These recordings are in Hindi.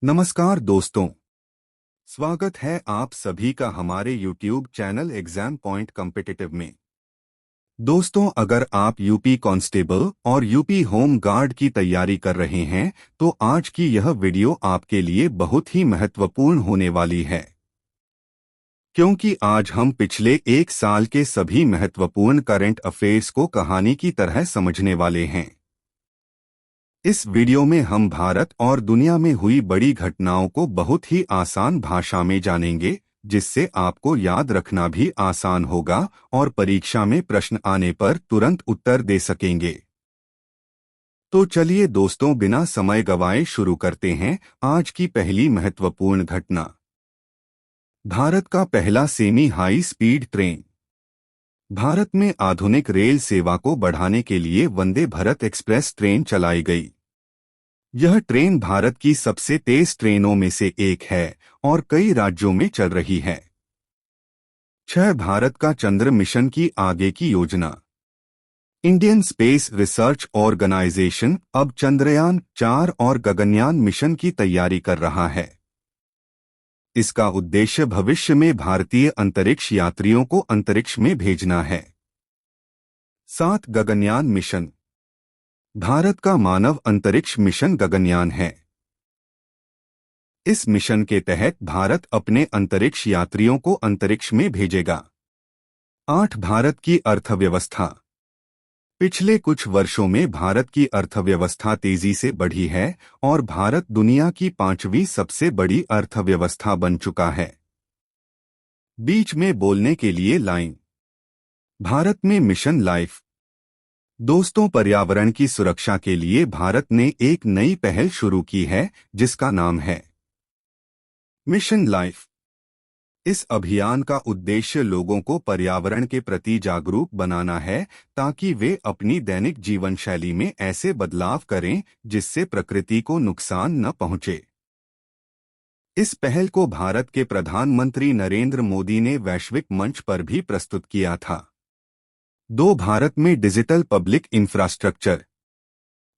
नमस्कार दोस्तों। स्वागत है आप सभी का हमारे YouTube channel exam point competitive में। दोस्तों, अगर आप यूपी कांस्टेबल और यूपी होम गार्ड की तैयारी कर रहे हैं तो आज की यह वीडियो आपके लिए बहुत ही महत्वपूर्ण होने वाली है, क्योंकि आज हम पिछले एक साल के सभी महत्वपूर्ण करंट अफेयर्स को कहानी की तरह समझने वाले हैं। इस वीडियो में हम भारत और दुनिया में हुई बड़ी घटनाओं को बहुत ही आसान भाषा में जानेंगे, जिससे आपको याद रखना भी आसान होगा और परीक्षा में प्रश्न आने पर तुरंत उत्तर दे सकेंगे। तो चलिए दोस्तों, बिना समय गवाए शुरू करते हैं आज की पहली महत्वपूर्ण घटना। भारत का पहला semi high speed train. Bharat में आधुनिक रेल सेवा को बढ़ाने के लिए वंदे भारत एक्सप्रेस ट्रेन चलाई गई। यह ट्रेन भारत की सबसे तेज ट्रेनों में से एक है और कई राज्यों में चल रही है। 6 भारत का चंद्र मिशन की आगे की योजना। इंडियन स्पेस रिसर्च ऑर्गेनाइजेशन अब चंद्रयान 4 और गगनयान मिशन की तैयारी कर रहा है। इसका उद्देश्य भविष्य में भारतीय अंतरिक्ष यात्रियों को अंतरिक्ष में भेजना है। 7 गगनयान मिशन। भारत का मानव अंतरिक्ष मिशन गगनयान है। इस मिशन के तहत भारत अपने अंतरिक्ष यात्रियों को अंतरिक्ष में भेजेगा। 8 भारत की अर्थव्यवस्था। पिछले कुछ वर्षों में भारत की अर्थव्यवस्था तेजी से बढ़ी है और भारत दुनिया की 5वीं सबसे बड़ी अर्थव्यवस्था बन चुका है। बीच में बोलने के लिए लाइन। भारत में मिशन लाइफ। दोस्तों, पर्यावरण की सुरक्षा के लिए भारत ने एक नई पहल शुरू की है जिसका नाम है मिशन लाइफ। इस अभियान का उद्देश्य लोगों को पर्यावरण के प्रति जागरूक बनाना है ताकि वे अपनी दैनिक जीवन शैली में ऐसे बदलाव करें जिससे प्रकृति को नुकसान न पहुंचे। इस पहल को भारत के प्रधानमंत्री नरेंद्र मोदी ने वैश्विक मंच पर भी प्रस्तुत किया था। 2 भारत में डिजिटल पब्लिक इंफ्रास्ट्रक्चर।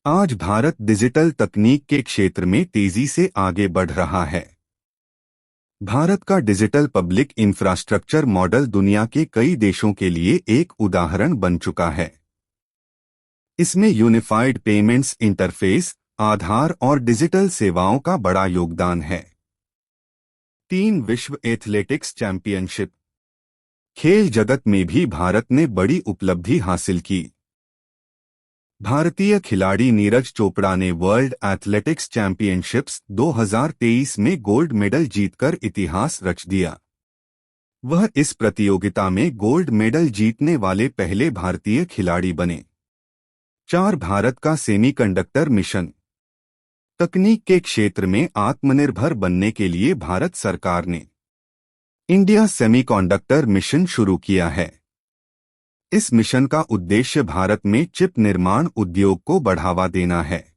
आज भारत डिजिटल तकनीक के क्षेत्र में तेजी से आगे बढ़ रहा है। भारत का डिजिटल पब्लिक इंफ्रास्ट्रक्चर मॉडल दुनिया के कई देशों के लिए एक उदाहरण बन चुका है। इसमें यूनिफाइड पेमेंट्स इंटरफेस, आधार और डिजिटल सेवाओं का बड़ा योगदान है। 3 विश्व एथलेटिक्स चैंपियनशिप। खेल जगत में भी भारत ने बड़ी उपलब्धि हासिल की। भारतीय खिलाड़ी नीरज चोपड़ा ने वर्ल्ड एथलेटिक्स चैंपियनशिप्स 2023 में गोल्ड मेडल जीतकर इतिहास रच दिया। वह इस प्रतियोगिता में गोल्ड मेडल जीतने वाले पहले भारतीय खिलाड़ी बने। 4 भारत का सेमीकंडक्टर मिशन। तकनीक के क्षेत्र में आत्मनिर्भर बनने के लिए भारत सरकार ने इंडिया सेमीकंडक्टर मिशन शुरू किया है। इस मिशन का उद्देश्य भारत में चिप निर्माण उद्योग को बढ़ावा देना है।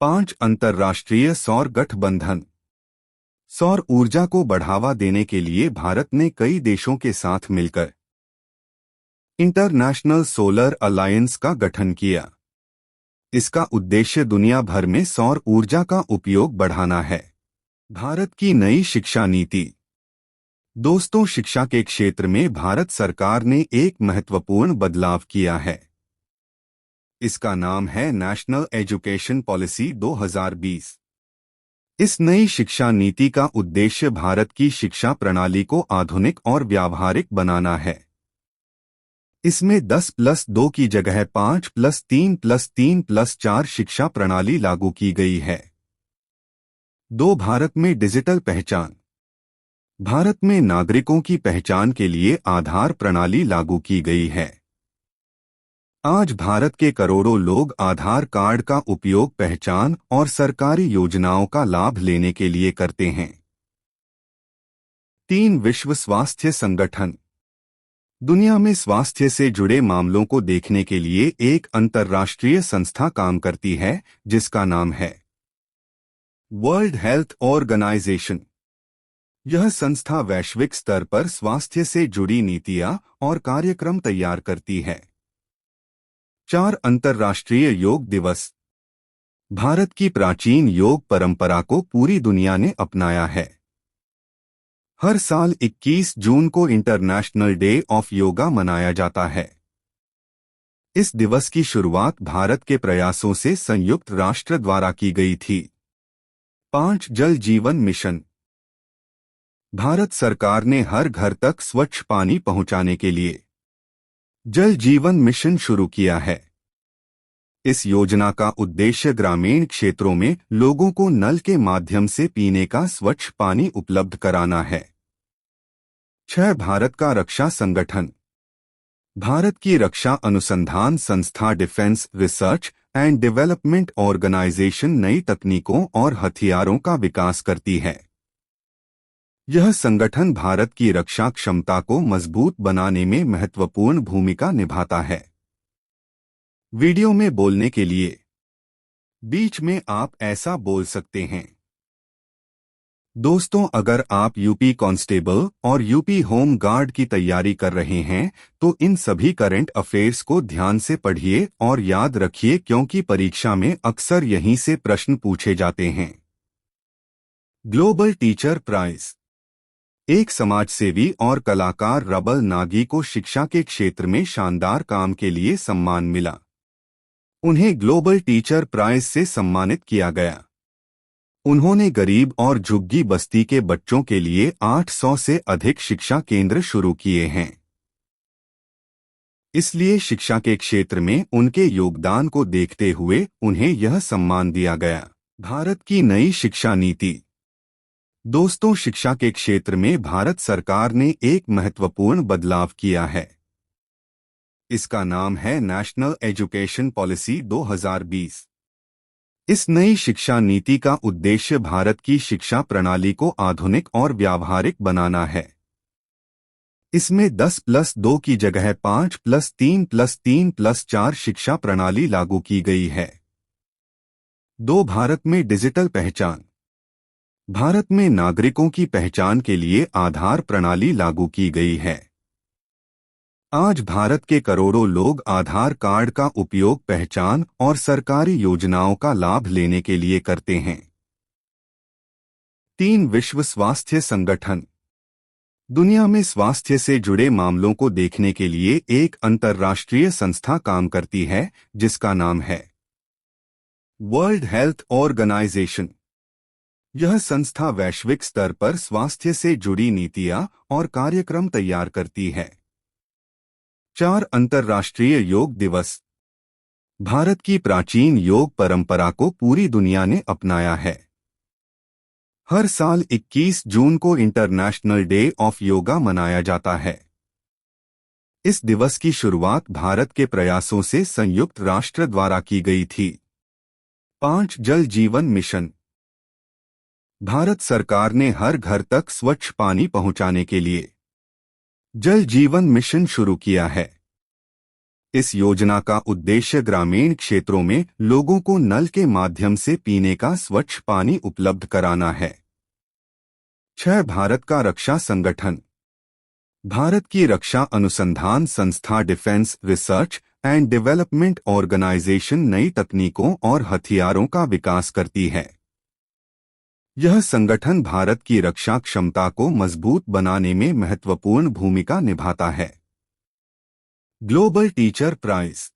5 अंतर्राष्ट्रीय सौर गठबंधन। सौर ऊर्जा को बढ़ावा देने के लिए भारत ने कई देशों के साथ मिलकर इंटरनेशनल सोलर अलायंस का गठन किया। इसका उद्देश्य दुनिया भर में सौर ऊर्जा का उपयोग बढ़ाना है। भारत की नई शिक्षा नीति। दोस्तों, शिक्षा के क्षेत्र में भारत सरकार ने एक महत्वपूर्ण बदलाव किया है। इसका नाम है नेशनल एजुकेशन पॉलिसी 2020। इस नई शिक्षा नीति का उद्देश्य भारत की शिक्षा प्रणाली को आधुनिक और व्यावहारिक बनाना है। इसमें 10+2 की जगह 5+3+3+4 शिक्षा प्रणाली लागू की गई है। 2 भारत में डिजिटल पहचान। भारत में नागरिकों की पहचान के लिए आधार प्रणाली लागू की गई है। आज भारत के करोड़ों लोग आधार कार्ड का उपयोग पहचान और सरकारी योजनाओं का लाभ लेने के लिए करते हैं। 3 विश्व स्वास्थ्य संगठन। दुनिया में स्वास्थ्य से जुड़े मामलों को देखने के लिए एक अंतर्राष्ट्रीय संस्था काम करती है जिसका नाम है वर्ल्ड हेल्थ ऑर्गेनाइजेशन। यह संस्था वैश्विक स्तर पर स्वास्थ्य से जुड़ी नीतियां और कार्यक्रम तैयार करती है। 4 अंतर्राष्ट्रीय योग दिवस। भारत की प्राचीन योग परंपरा को पूरी दुनिया ने अपनाया है। हर साल 21 जून को इंटरनेशनल डे ऑफ योगा मनाया जाता है। इस दिवस की शुरुआत भारत के प्रयासों से संयुक्त राष्ट्र द्वारा की गई थी। 5 जल जीवन मिशन। भारत सरकार ने हर घर तक स्वच्छ पानी पहुंचाने के लिए जल जीवन मिशन शुरू किया है। इस योजना का उद्देश्य ग्रामीण क्षेत्रों में लोगों को नल के माध्यम से पीने का स्वच्छ पानी उपलब्ध कराना है। 6 भारत का रक्षा संगठन। भारत की रक्षा अनुसंधान संस्था defence research and development organisation नई तकनीकों और हथियारों का विकास करती है। यह संगठन भारत की रक्षा क्षमता को मजबूत बनाने में महत्वपूर्ण भूमिका निभाता है। वीडियो में बोलने के लिए बीच में आप ऐसा बोल सकते हैं। दोस्तों, अगर आप यूपी कांस्टेबल और यूपी होम गार्ड की तैयारी कर रहे हैं तो इन सभी करंट अफेयर्स को ध्यान से पढ़िए और याद रखिए, क्योंकि परीक्षा में अक्सर यहीं से प्रश्न पूछे जाते हैं। Global teacher prize. एक समाजसेवी और कलाकार रबल नागी को शिक्षा के क्षेत्र में शानदार काम के लिए सम्मान मिला। उन्हें ग्लोबल टीचर प्राइज से सम्मानित किया गया। उन्होंने गरीब और झुग्गी बस्ती के बच्चों के लिए 800 से अधिक शिक्षा केंद्र शुरू किए हैं। इसलिए शिक्षा के क्षेत्र में उनके योगदान को देखते हुए उन्हें यह सम्मान दिया गया। भारत की नई शिक्षा नीति। दोस्तों, शिक्षा के क्षेत्र में भारत सरकार ने एक महत्वपूर्ण बदलाव किया है। इसका नाम है नेशनल एजुकेशन पॉलिसी 2020। इस नई शिक्षा नीति का उद्देश्य भारत की शिक्षा प्रणाली को आधुनिक और व्यावहारिक बनाना है। इसमें 10+2 की जगह 5+3+3+4 शिक्षा प्रणाली लागू की गई है। 2 भारत में डिजिटल पहचान। भारत में नागरिकों की पहचान के लिए आधार प्रणाली लागू की गई है। आज भारत के करोड़ों लोग आधार कार्ड का उपयोग पहचान और सरकारी योजनाओं का लाभ लेने के लिए करते हैं। 3 विश्व स्वास्थ्य संगठन। दुनिया में स्वास्थ्य से जुड़े मामलों को देखने के लिए एक अंतर्राष्ट्रीय संस्था काम करती है, जिसका नाम है वर्ल्ड हेल्थ ऑर्गेनाइजेशन। यह संस्था वैश्विक स्तर पर स्वास्थ्य से जुड़ी नीतियां और कार्यक्रम तैयार करती है। 4 अंतर्राष्ट्रीय योग दिवस। भारत की प्राचीन योग परंपरा को पूरी दुनिया ने अपनाया है। हर साल 21 जून को इंटरनेशनल डे ऑफ योगा मनाया जाता है। इस दिवस की शुरुआत भारत के प्रयासों से संयुक्त राष्ट्र द्वारा की गई थी। 5 जल जीवन मिशन। भारत सरकार ने हर घर तक स्वच्छ पानी पहुंचाने के लिए जल जीवन मिशन शुरू किया है। इस योजना का उद्देश्य ग्रामीण क्षेत्रों में लोगों को नल के माध्यम से पीने का स्वच्छ पानी उपलब्ध कराना है। 6 भारत का रक्षा संगठन। भारत की रक्षा अनुसंधान संस्था defence research and development organisation नई तकनीकों और हथियारों का विकास करती है। यह संगठन भारत की रक्षा क्षमता को मजबूत बनाने में महत्वपूर्ण भूमिका निभाता है। Global teacher prize.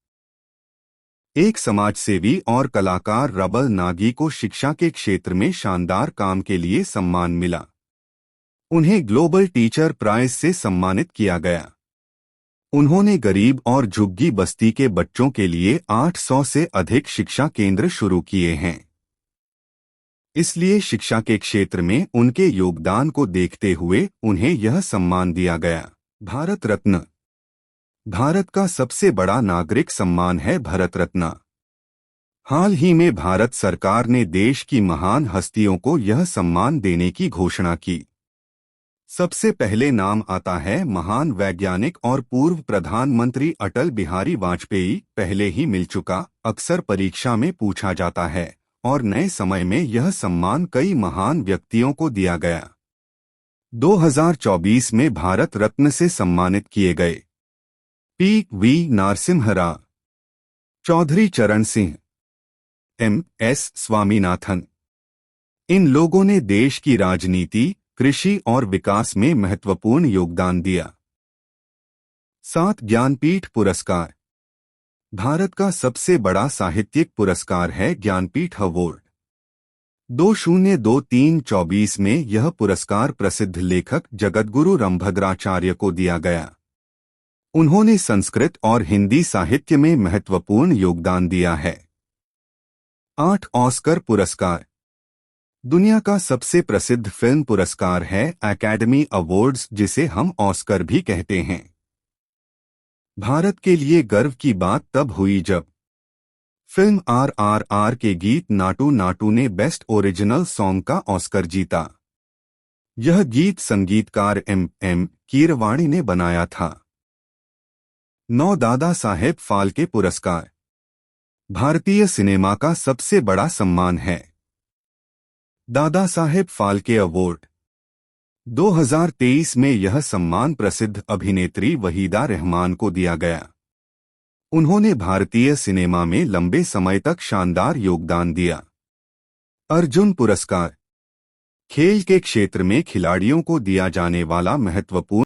एक समाजसेवी और कलाकार रबल नागी को शिक्षा के क्षेत्र में शानदार काम के लिए सम्मान मिला। उन्हें ग्लोबल टीचर प्राइज से सम्मानित किया गया। उन्होंने गरीब और झुग्गी बस्ती के बच्चों के लिए 800 से अधिक शिक्षा केंद्र शुरू किए हैं। इसलिए शिक्षा के क्षेत्र में उनके योगदान को देखते हुए उन्हें यह सम्मान दिया गया। भारत रत्न। भारत का सबसे बड़ा नागरिक सम्मान है भारत रत्न। हाल ही में भारत सरकार ने देश की महान हस्तियों को यह सम्मान देने की घोषणा की। सबसे पहले नाम आता है महान वैज्ञानिक और पूर्व प्रधानमंत्री अटल बिहारी वाजपेयी। पहले ही मिल चुका, अक्सर परीक्षा में पूछा जाता है, और नए समय में यह सम्मान कई महान व्यक्तियों को दिया गया। 2024 में भारत रत्न से सम्मानित किए गए पी. वी. नरसिम्हा राव, चौधरी चरण सिंह, M.S. स्वामीनाथन। इन लोगों ने देश की राजनीति, कृषि और विकास में महत्वपूर्ण योगदान दिया। 7 ज्ञानपीठ पुरस्कार। भारत का सबसे बड़ा साहित्यिक पुरस्कार है ज्ञानपीठ अवार्ड। 2023-24 में यह पुरस्कार प्रसिद्ध लेखक जगद्गुरु रामभद्राचार्य को दिया गया। उन्होंने संस्कृत और हिंदी साहित्य में महत्वपूर्ण योगदान दिया है। 8 ऑस्कर पुरस्कार। दुनिया का सबसे प्रसिद्ध फिल्म पुरस्कार है एकेडमी अवार्ड्स, जिसे हम ऑस्कर भी कहते हैं। भारत के लिए गर्व की बात तब हुई जब फिल्म RRR के गीत नाटू नाटू ने बेस्ट ओरिजिनल सॉन्ग का ऑस्कर जीता। यह गीत संगीतकार M.M. कीरवाणी ने बनाया था। 9 दादा साहेब फाल्के पुरस्कार। भारतीय सिनेमा का सबसे बड़ा सम्मान है दादा साहेब फाल्के अवार्ड। 2023 में यह सम्मान प्रसिद्ध अभिनेत्री वहीदा रहमान को दिया गया। उन्होंने भारतीय सिनेमा में लंबे समय तक शानदार योगदान दिया। अर्जुन पुरस्कार। खेल के क्षेत्र में खिलाड़ियों को दिया जाने वाला महत्वपूर्ण